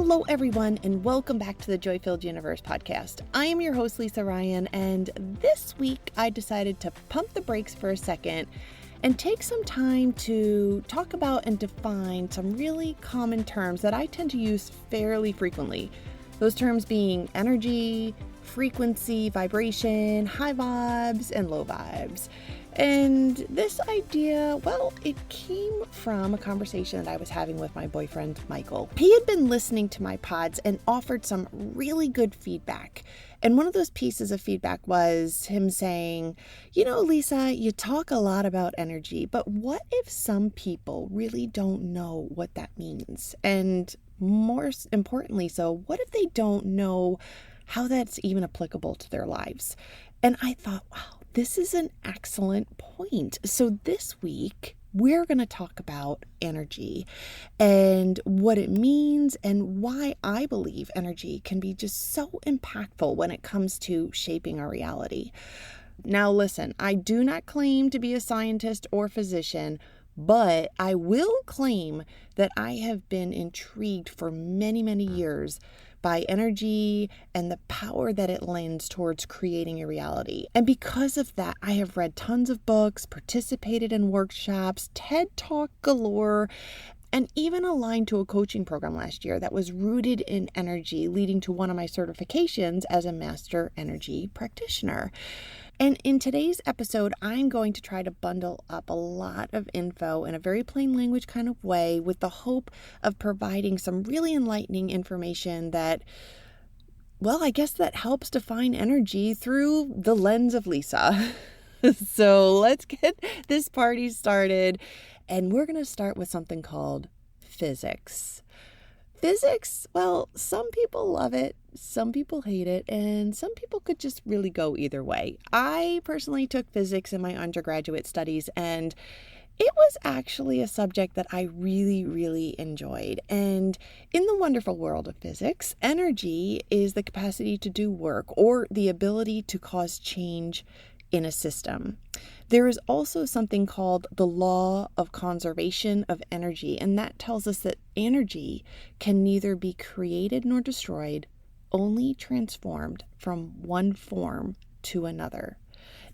Hello, everyone, and welcome back to the Joy-Filled Universe podcast. I am your host, Lisa Ryan, and this week I decided to pump the brakes for a second and take some time to talk about and define some really common terms that I tend to use fairly frequently. Those terms being energy, frequency, vibration, high vibes, and low vibes. And this idea, well, it came from a conversation that I was having with my boyfriend, Michael. He had been listening to my pods and offered some really good feedback. And one of those pieces of feedback was him saying, Lisa, you talk a lot about energy, but what if some people really don't know what that means? And more importantly, so what if they don't know how that's even applicable to their lives? And I thought, wow, this is an excellent point. So this week, we're going to talk about energy and what it means and why I believe energy can be just so impactful when it comes to shaping our reality. Now, listen, I do not claim to be a scientist or physician, but I will claim that I have been intrigued for many, many years by energy and the power that it lends towards creating a reality. And because of that, I have read tons of books, participated in workshops, TED Talk galore, and even aligned to a coaching program last year that was rooted in energy, leading to one of my certifications as a master energy practitioner. And in today's episode, I'm going to try to bundle up a lot of info in a very plain language kind of way with the hope of providing some really enlightening information that, well, I guess that helps define energy through the lens of Lisa. So let's get this party started. And we're going to start with something called physics. Physics, well, some people love it, some people hate it, and some people could just really go either way. I personally took physics in my undergraduate studies, and it was actually a subject that I really, really enjoyed. And in the wonderful world of physics, energy is the capacity to do work or the ability to cause change in a system. There is also something called the law of conservation of energy, and that tells us that energy can neither be created nor destroyed, only transformed from one form to another.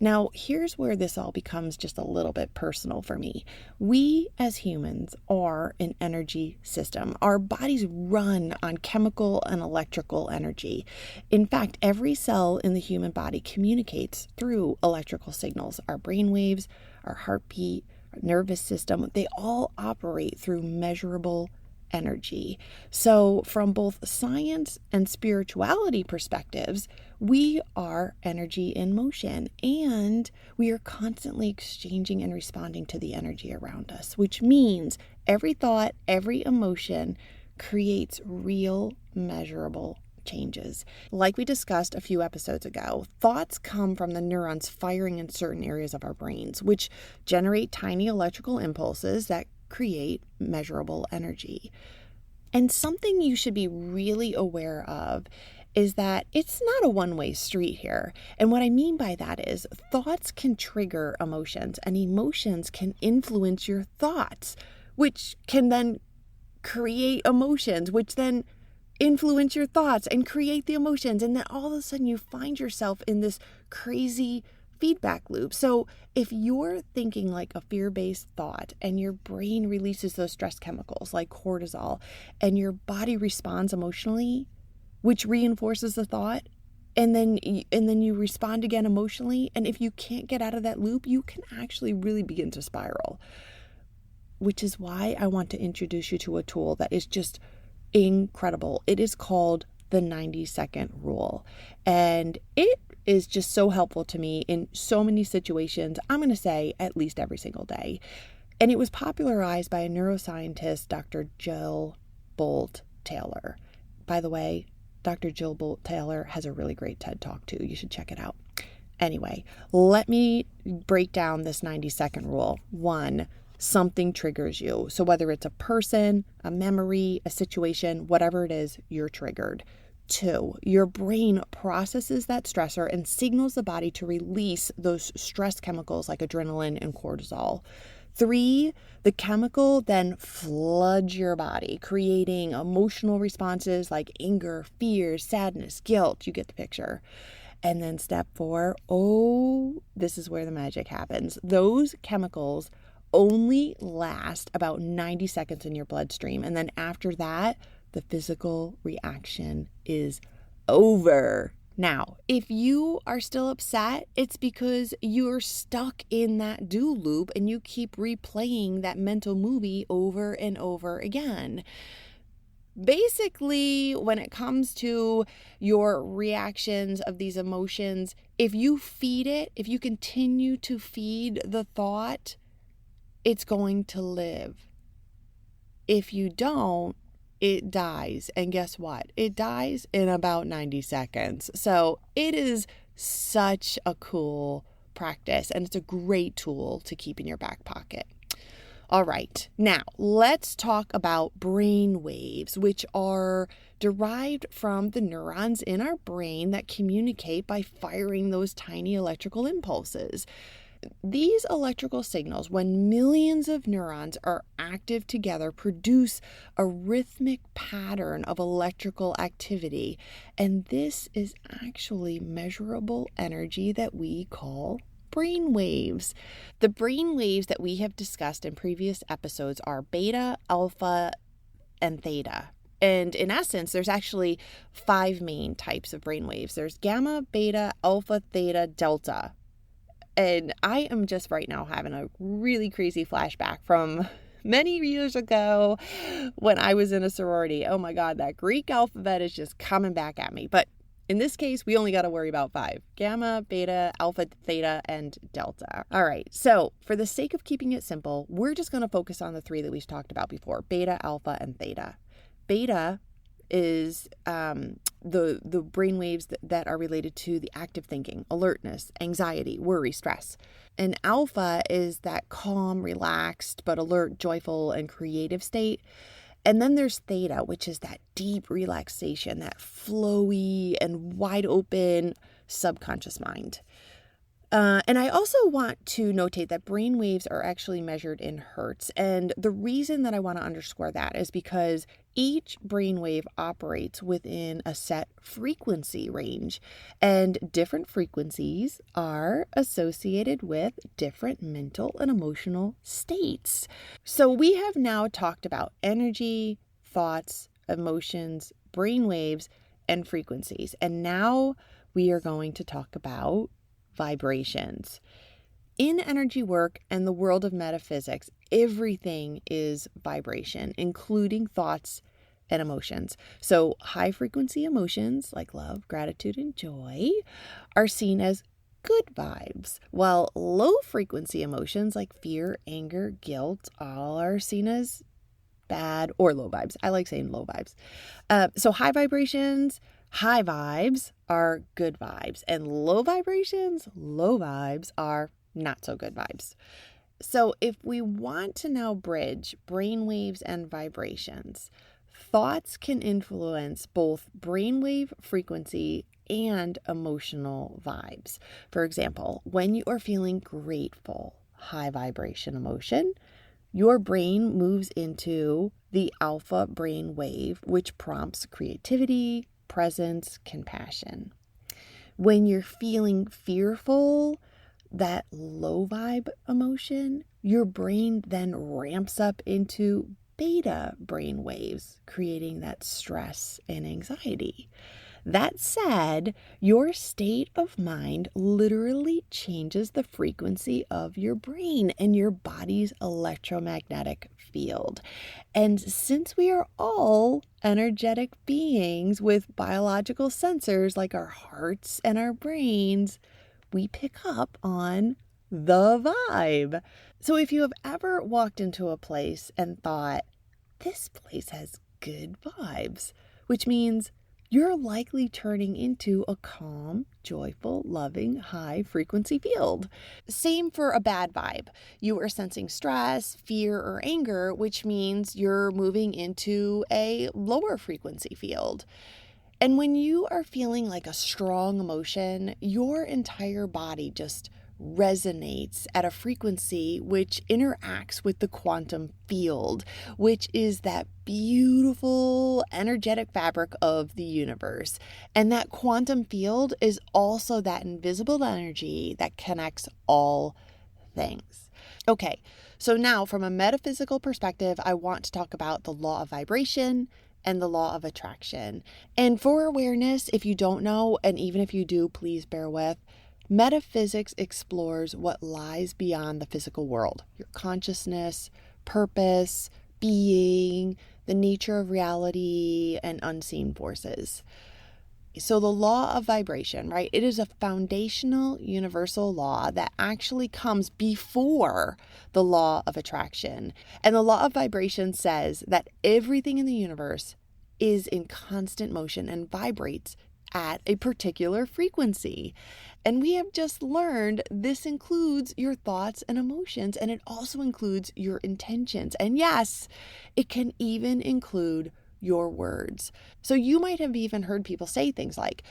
Now, here's where this all becomes just a little bit personal for me. We as humans are an energy system. Our bodies run on chemical and electrical energy. In fact, every cell in the human body communicates through electrical signals. Our brain waves, our heartbeat, our nervous system, they all operate through measurable energy. So from both science and spirituality perspectives, we are energy in motion, and we are constantly exchanging and responding to the energy around us, which means every thought, every emotion creates real measurable changes. Like we discussed a few episodes ago, thoughts come from the neurons firing in certain areas of our brains, which generate tiny electrical impulses that create measurable energy. And something you should be really aware of is that it's not a one-way street here. And what I mean by that is thoughts can trigger emotions, and emotions can influence your thoughts, which can then create emotions, which then influence your thoughts and create the emotions. And then all of a sudden you find yourself in this crazy feedback loop. So if you're thinking like a fear-based thought and your brain releases those stress chemicals like cortisol and your body responds emotionally, which reinforces the thought, and then you respond again emotionally, and if you can't get out of that loop, you can actually really begin to spiral. Which is why I want to introduce you to a tool that is just incredible. It is called the 90-second rule. And it is just so helpful to me in so many situations. I'm going to say at least every single day. And it was popularized by a neuroscientist, Dr. Jill Bolte Taylor. By the way, Dr. Jill Bolte Taylor has a really great TED Talk too. You should check it out. Anyway, let me break down this 90-second rule. 1, something triggers you. So whether it's a person, a memory, a situation, whatever it is, you're triggered. 2, your brain processes that stressor and signals the body to release those stress chemicals like adrenaline and cortisol. 3, the chemical then floods your body, creating emotional responses like anger, fear, sadness, guilt. You get the picture. And then step 4, this is where the magic happens. Those chemicals only last about 90 seconds in your bloodstream. And then after that, the physical reaction is over. Now, if you are still upset, it's because you're stuck in that do loop and you keep replaying that mental movie over and over again. Basically, when it comes to your reactions of these emotions, if you feed it, if you continue to feed the thought, it's going to live. If you don't, it dies. And guess what? It dies in about 90 seconds. So it is such a cool practice, and it's a great tool to keep in your back pocket. All right, now let's talk about brain waves, which are derived from the neurons in our brain that communicate by firing those tiny electrical impulses. These electrical signals, when millions of neurons are active together, produce a rhythmic pattern of electrical activity. And this is actually measurable energy that we call brain waves. The brain waves that we have discussed in previous episodes are beta, alpha, and theta. And in essence, there's actually 5 main types of brain waves. There's gamma, beta, alpha, theta, delta. And I am just right now having a really crazy flashback from many years ago when I was in a sorority. Oh my God, that Greek alphabet is just coming back at me. But in this case, we only got to worry about 5: gamma, beta, alpha, theta, and delta. All right. So for the sake of keeping it simple, we're just going to focus on the 3 that we've talked about before: beta, alpha, and theta. Beta is the brain waves that are related to the active thinking, alertness, anxiety, worry, stress. And alpha is that calm, relaxed, but alert, joyful, and creative state. And then there's theta, which is that deep relaxation, that flowy and wide open subconscious mind. And I also want to notate that brain waves are actually measured in hertz. And the reason that I want to underscore that is because each brain wave operates within a set frequency range, and different frequencies are associated with different mental and emotional states. So we have now talked about energy, thoughts, emotions, brain waves, and frequencies. And now we are going to talk about vibrations. In energy work and the world of metaphysics, everything is vibration, including thoughts and emotions. So high frequency emotions like love, gratitude, and joy are seen as good vibes, while low frequency emotions like fear, anger, guilt all are seen as bad or low vibes. I like saying low vibes. So high vibrations, high vibes are good vibes, and low vibrations, low vibes are not so good vibes. So if we want to now bridge brainwaves and vibrations, thoughts can influence both brainwave frequency and emotional vibes. For example, when you are feeling grateful, high vibration emotion, your brain moves into the alpha brain wave, which prompts creativity, presence, compassion. When you're feeling fearful, that low vibe emotion, your brain then ramps up into beta brain waves, creating that stress and anxiety. That said, your state of mind literally changes the frequency of your brain and your body's electromagnetic field. And since we are all energetic beings with biological sensors like our hearts and our brains, we pick up on the vibe. So if you have ever walked into a place and thought, this place has good vibes, which means you're likely turning into a calm, joyful, loving, high-frequency field. Same for a bad vibe. You are sensing stress, fear, or anger, which means you're moving into a lower frequency field. And when you are feeling like a strong emotion, your entire body just resonates at a frequency which interacts with the quantum field, which is that beautiful energetic fabric of the universe. And that quantum field is also that invisible energy that connects all things. Okay, so now from a metaphysical perspective, I want to talk about the law of vibration and the law of attraction. And for awareness, if you don't know, and even if you do, please bear with, metaphysics explores what lies beyond the physical world, your consciousness, purpose, being, the nature of reality, and unseen forces. So the law of vibration, right? It is a foundational universal law that actually comes before the law of attraction. And the law of vibration says that everything in the universe is in constant motion and vibrates at a particular frequency. And we have just learned this includes your thoughts and emotions, and it also includes your intentions. And yes, it can even include your words. So you might have even heard people say things like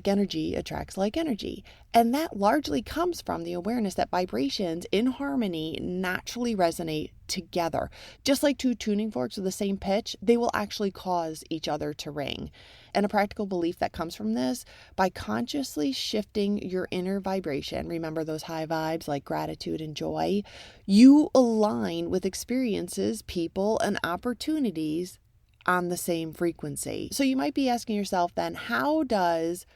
energy attracts like energy. And that largely comes from the awareness that vibrations in harmony naturally resonate together. Just like two tuning forks with the same pitch, they will actually cause each other to ring. And a practical belief that comes from this, by consciously shifting your inner vibration, remember those high vibes like gratitude and joy, you align with experiences, people, and opportunities on the same frequency. So you might be asking yourself then, how does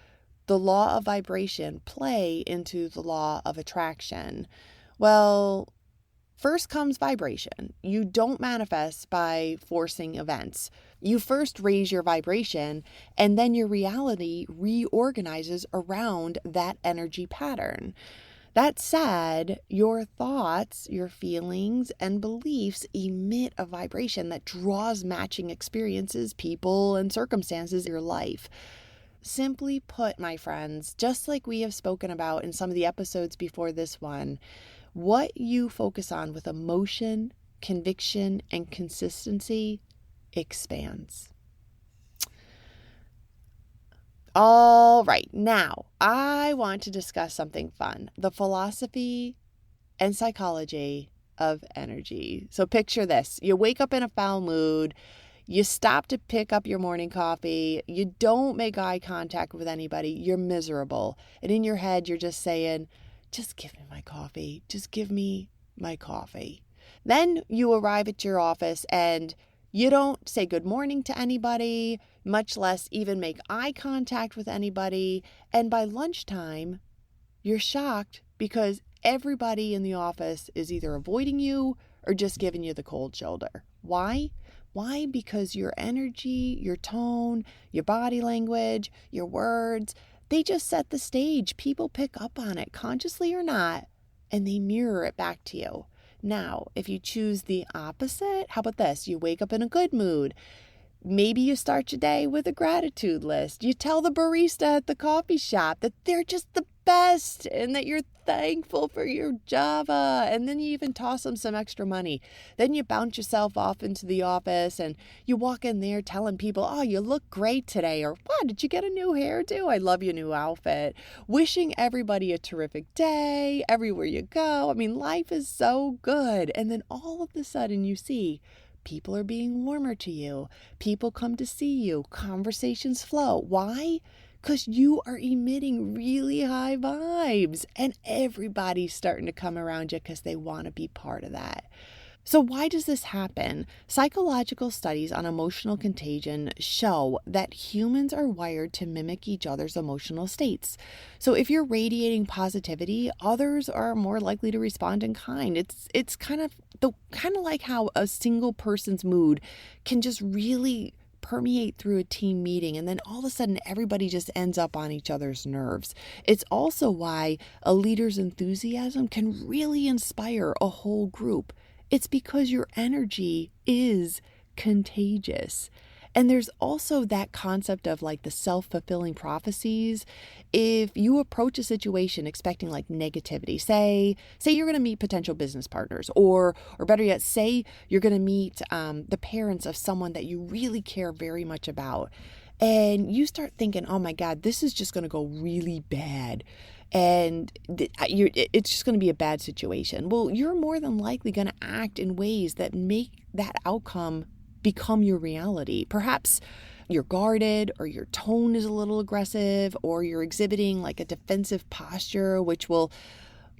the law of vibration play into the law of attraction? Well, first comes vibration. You don't manifest by forcing events. You first raise your vibration, and then your reality reorganizes around that energy pattern. That said, your thoughts, your feelings, and beliefs emit a vibration that draws matching experiences, people, and circumstances in your life. Simply put, my friends, just like we have spoken about in some of the episodes before this one, what you focus on with emotion, conviction, and consistency expands. All right, now I want to discuss something fun, the philosophy and psychology of energy. So picture this. You wake up in a foul mood, you stop to pick up your morning coffee, you don't make eye contact with anybody, you're miserable. And in your head, you're just saying, just give me my coffee, just give me my coffee. Then you arrive at your office and you don't say good morning to anybody, much less even make eye contact with anybody. And by lunchtime, you're shocked because everybody in the office is either avoiding you or just giving you the cold shoulder. Why? Why? Because your energy, your tone, your body language, your words, they just set the stage. People pick up on it, consciously or not, and they mirror it back to you. Now, if you choose the opposite, how about this? You wake up in a good mood. Maybe you start your day with a gratitude list. You tell the barista at the coffee shop that they're just the best and that you're thankful for your Java. And then you even toss them some extra money. Then you bounce yourself off into the office and you walk in there telling people, oh, you look great today. Or, wow, did you get a new hairdo? I love your new outfit. Wishing everybody a terrific day everywhere you go. I mean, life is so good. And then all of a sudden you see people are being warmer to you. People come to see you. Conversations flow. Why? Because you are emitting really high vibes and everybody's starting to come around you because they want to be part of that. So why does this happen? Psychological studies on emotional contagion show that humans are wired to mimic each other's emotional states. So if you're radiating positivity, others are more likely to respond in kind. It's kind of like how a single person's mood can just really permeate through a team meeting and then all of a sudden everybody just ends up on each other's nerves. It's also why a leader's enthusiasm can really inspire a whole group. It's because your energy is contagious. And there's also that concept of like the self-fulfilling prophecies. If you approach a situation expecting like negativity, say you're going to meet potential business partners, or better yet, say you're going to meet the parents of someone that you really care very much about. and you start thinking, oh my God, this is just going to go really bad. And it's just going to be a bad situation. Well, you're more than likely going to act in ways that make that outcome become your reality. Perhaps you're guarded, or your tone is a little aggressive, or you're exhibiting like a defensive posture, which will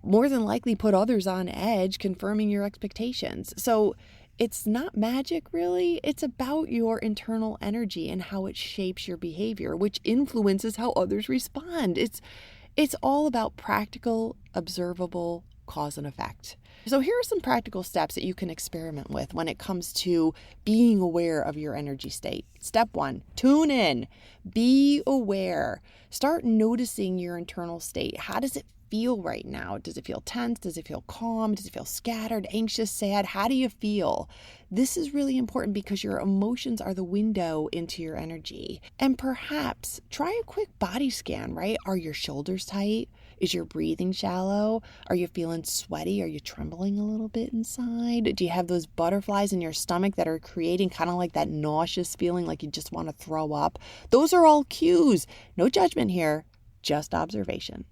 more than likely put others on edge, confirming your expectations. So it's not magic, really. It's about your internal energy and how it shapes your behavior, which influences how others respond. It's all about practical, observable cause and effect. So here are some practical steps that you can experiment with when it comes to being aware of your energy state. Step 1, tune in. Be aware. Start noticing your internal state. How does it feel right now? Does it feel tense? Does it feel calm? Does it feel scattered, anxious, sad? How do you feel? This is really important because your emotions are the window into your energy. And perhaps try a quick body scan, right? Are your shoulders tight? Is your breathing shallow? Are you feeling sweaty? Are you trembling a little bit inside? Do you have those butterflies in your stomach that are creating kind of like that nauseous feeling, like you just want to throw up? Those are all cues. No judgment here, just observation.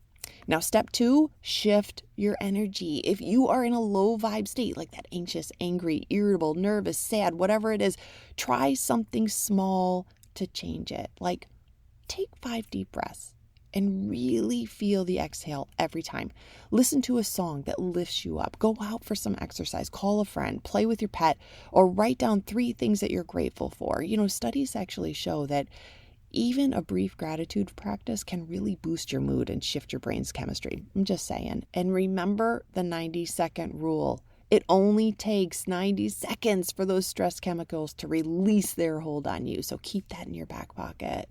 Now, step 2, shift your energy. If you are in a low vibe state, like that anxious, angry, irritable, nervous, sad, whatever it is, try something small to change it. Like take 5 deep breaths and really feel the exhale every time. Listen to a song that lifts you up. Go out for some exercise, call a friend, play with your pet, or write down 3 things that you're grateful for. Studies actually show that even a brief gratitude practice can really boost your mood and shift your brain's chemistry. I'm just saying. And remember the 90-second rule. It only takes 90 seconds for those stress chemicals to release their hold on you. So keep that in your back pocket.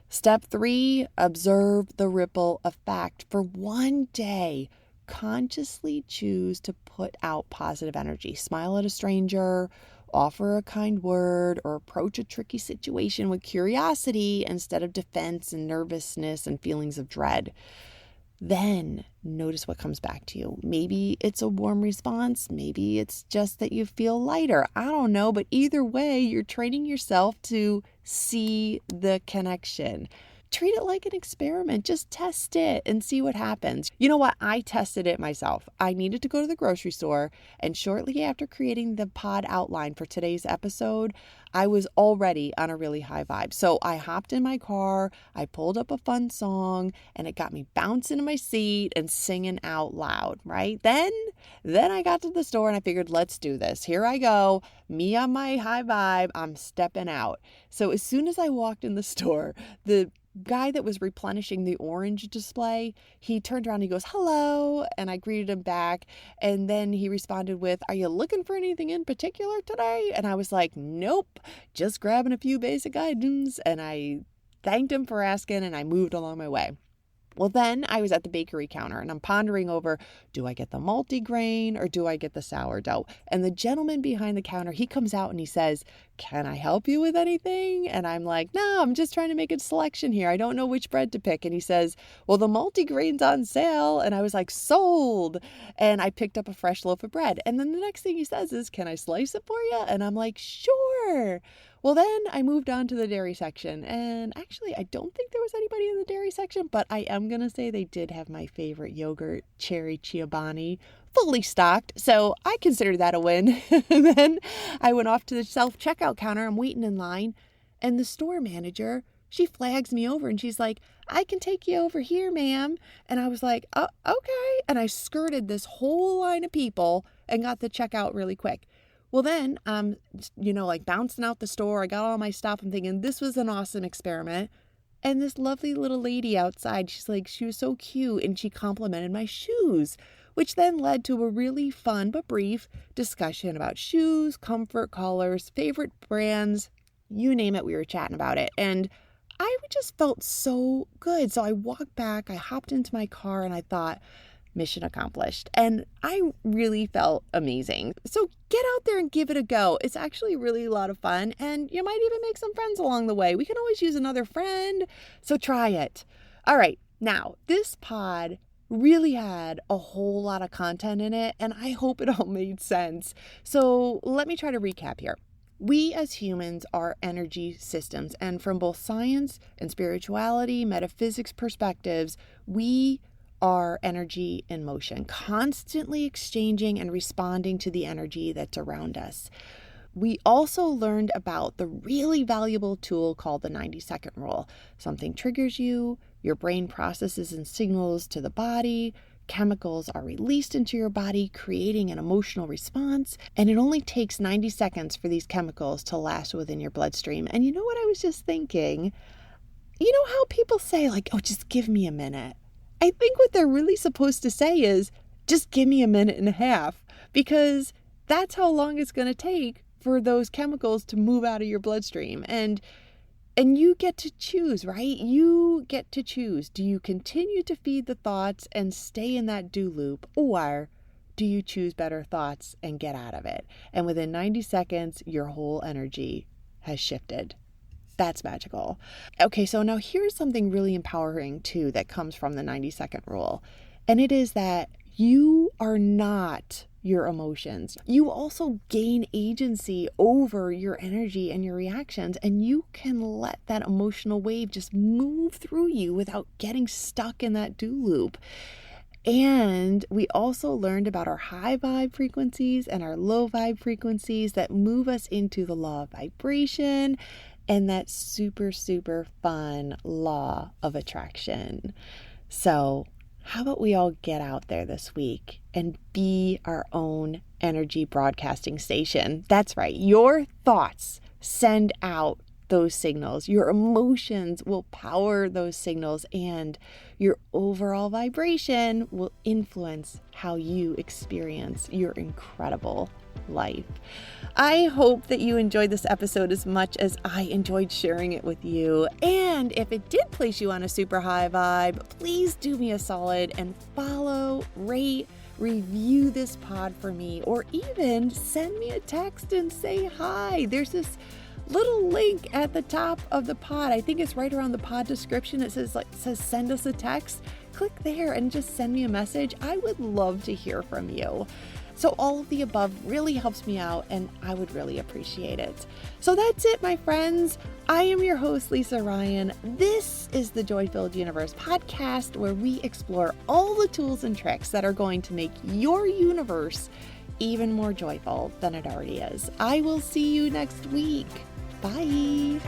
Step 3, observe the ripple effect. For one day, consciously choose to put out positive energy. Smile at a stranger, offer a kind word, or approach a tricky situation with curiosity instead of defense and nervousness and feelings of dread. Then notice what comes back to you. Maybe it's a warm response. Maybe it's just that you feel lighter. I don't know, but either way, you're training yourself to see the connection. Treat it like an experiment. Just test it and see what happens. You know what? I tested it myself. I needed to go to the grocery store, and shortly after creating the pod outline for today's episode, I was already on a really high vibe. So I hopped in my car, I pulled up a fun song, and it got me bouncing in my seat and singing out loud, right? Then I got to the store and I figured, let's do this. Here I go. Me on my high vibe. I'm stepping out. So as soon as I walked in the store, the guy that was replenishing the orange display, he turned around and he goes, hello. And I greeted him back. And then he responded with, are you looking for anything in particular today? And I was like, nope, just grabbing a few basic items. And I thanked him for asking and I moved along my way. Well, then I was at the bakery counter and I'm pondering over, do I get the multigrain or do I get the sourdough? And the gentleman behind the counter, he comes out and he says, can I help you with anything? And I'm like, no, I'm just trying to make a selection here. I don't know which bread to pick. And he says, well, the multigrain's on sale. And I was like, sold. And I picked up a fresh loaf of bread. And then the next thing he says is, can I slice it for you? And I'm like, sure. Well, then I moved on to the dairy section, and actually I don't think there was anybody in the dairy section, but I am going to say they did have my favorite yogurt, Cherry Chobani, fully stocked, so I considered that a win. And then I went off to the self-checkout counter. I'm waiting in line, and the store manager, she flags me over, and she's like, I can take you over here, ma'am. And I was like, oh, okay. And I skirted this whole line of people and got the checkout really quick. Well, then, like bouncing out the store, I got all my stuff. I'm thinking this was an awesome experiment. And this lovely little lady outside, she was so cute and she complimented my shoes, which then led to a really fun but brief discussion about shoes, comfort, colors, favorite brands, you name it, we were chatting about it. And I just felt so good. So I walked back, I hopped into my car and I thought, mission accomplished. And I really felt amazing. So get out there and give it a go. It's actually really a lot of fun. And you might even make some friends along the way. We can always use another friend. So try it. All right. Now, this pod really had a whole lot of content in it, and I hope it all made sense. So let me try to recap here. We as humans are energy systems, and from both science and spirituality, metaphysics perspectives, we are energy in motion, constantly exchanging and responding to the energy that's around us. We also learned about the really valuable tool called the 90-second rule. Something triggers you, your brain processes and signals to the body, chemicals are released into your body, creating an emotional response, and it only takes 90 seconds for these chemicals to last within your bloodstream. And you know what I was just thinking? You know how people say, like, oh, just give me a minute. I think what they're really supposed to say is, just give me a minute and a half, because that's how long it's going to take for those chemicals to move out of your bloodstream. And you get to choose, right? You get to choose. Do you continue to feed the thoughts and stay in that do loop, or do you choose better thoughts and get out of it? And within 90 seconds, your whole energy has shifted. That's magical. Okay, so now here's something really empowering too that comes from the 90-second rule. And it is that you are not your emotions. You also gain agency over your energy and your reactions, and you can let that emotional wave just move through you without getting stuck in that do loop. And we also learned about our high vibe frequencies and our low vibe frequencies that move us into the law of vibration and that super, super fun law of attraction. So how about we all get out there this week and be our own energy broadcasting station? That's right. Your thoughts send out those signals. Your emotions will power those signals, and your overall vibration will influence how you experience your incredible life. I hope that you enjoyed this episode as much as I enjoyed sharing it with you. And if it did place you on a super high vibe, please do me a solid and follow, rate, review this pod for me, or even send me a text and say hi. There's this little link at the top of the pod. I think it's right around the pod description. It says send us a text. Click there and just send me a message. I would love to hear from you. So all of the above really helps me out, and I would really appreciate it. So that's it, my friends. I am your host, Lisa Ryan. This is the Joy-Filled Universe podcast, where we explore all the tools and tricks that are going to make your universe even more joyful than it already is. I will see you next week. Bye.